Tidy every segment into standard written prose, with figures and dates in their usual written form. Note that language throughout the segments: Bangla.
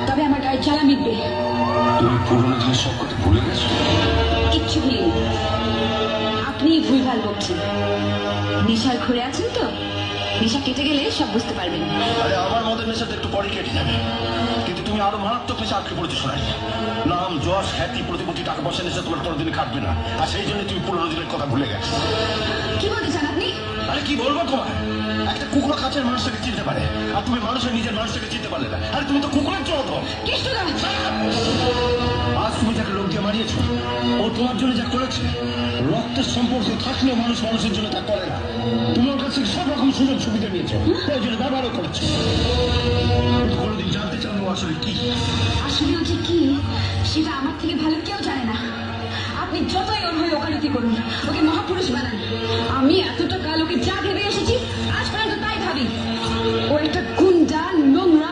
তবে আমার গায়ে জ্বালা মিটবে। তুমি পুরোনো দিনের সব কথা ভুলে গেছো? কিচ্ছু ভুলিনি। আপনি ভুলভাল বলছেন। নেশার ঘুরে আছেন তো, নেশা কেটে গেলে সব বুঝতে পারবেন। আরে আমার মদের নেশাটা একটু পরে কেটে যাবে, কিন্তু তুমি আরো মারাত্মক নেশা আটকে পড়েছো শোনাই। নাম যশ খ্যাতি প্রতিপত্তি টাকা পয়সা নেশা তোমার কোনোদিনই কাটবে না, আর সেই জন্য তুমি পুরোনো দিনের কথা ভুলে গেছো। কি বলতে চান আপনি? আরে কি বলবো তোমার, একটা কুকুর কাছের মানুষটাকে চিনতে পারে, আর তুমি মানুষের নিজের মানুষটাকে চিনতে পারলে না। আরে তুমি তো কুকুরের চলত। আজ তুমি যাকে লোক দিয়ে মারিয়েছো, ও তোমার জন্য যা করেছে, রক্তের সম্পর্ক থাকলেও মানুষ মানুষের জন্য তা করে না। তুমি ওর কাছ থেকে সব রকম সুযোগ সুবিধা নিয়েছো, ওই জন্য ব্যবহারও করেছো। কোনোদিন জানতে চান ও আসলে কি? আসলে ও যে কি সেটা আমার থেকে ভালো কেউ জানে না। আপনি যতই ওর হয়ে ওকালতি করুন, ওকে মহাপুরুষ বানান, আমি এতটা কাল ওকে যা ভেবে এসেছি আজ পর্যন্ত তাই ভাবি। ও একটা গুন্ডা, নোংরা।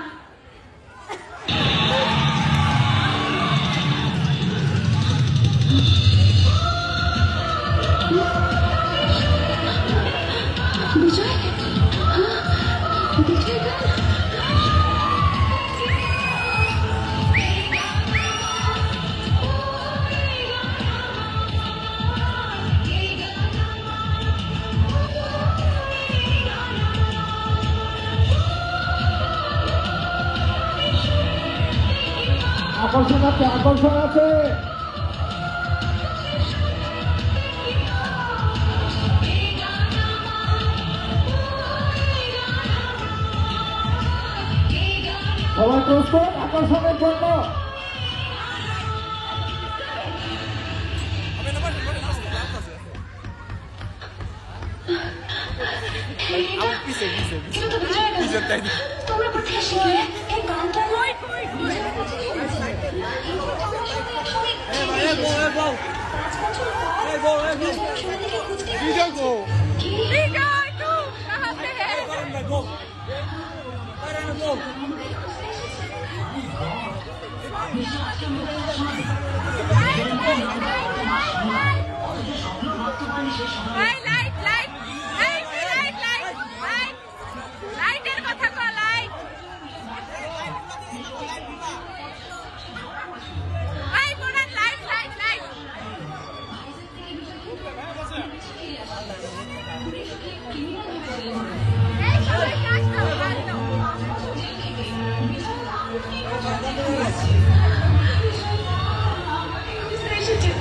বিজয়, দেখলে আকর্ষণ আছে, আকর্ষণ আছে। সবাই প্রস্তুত আকর্ষণের জন্য? তোমরা কোথায় শিখলে এই গানটা?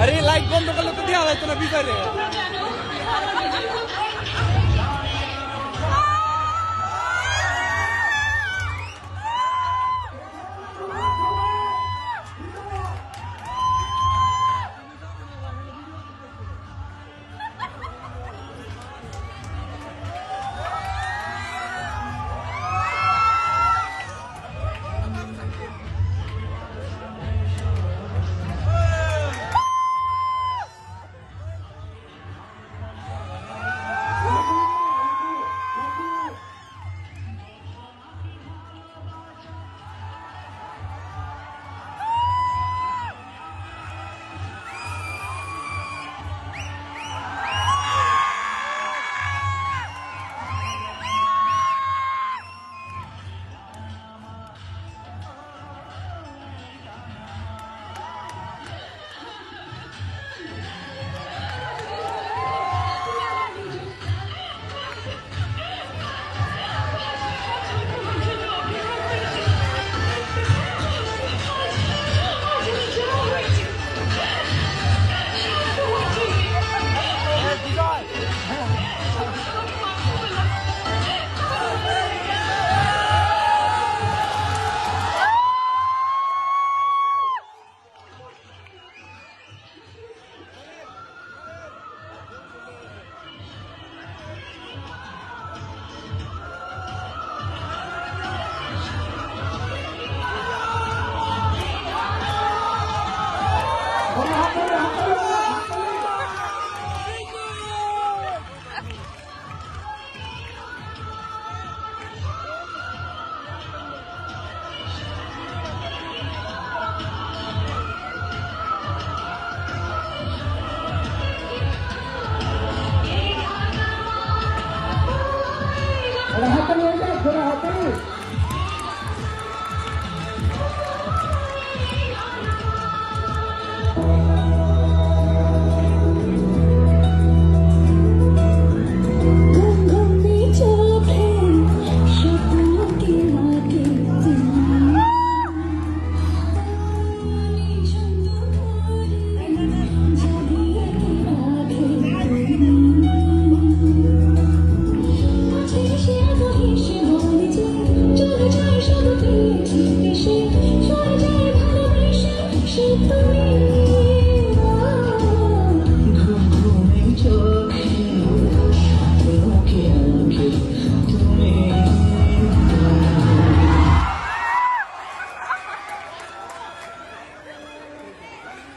আরে লাইট বন্ধ করলে তো দেওয়া হতো না বিচারে।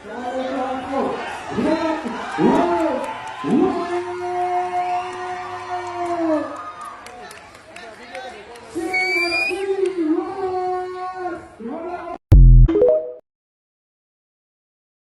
Run!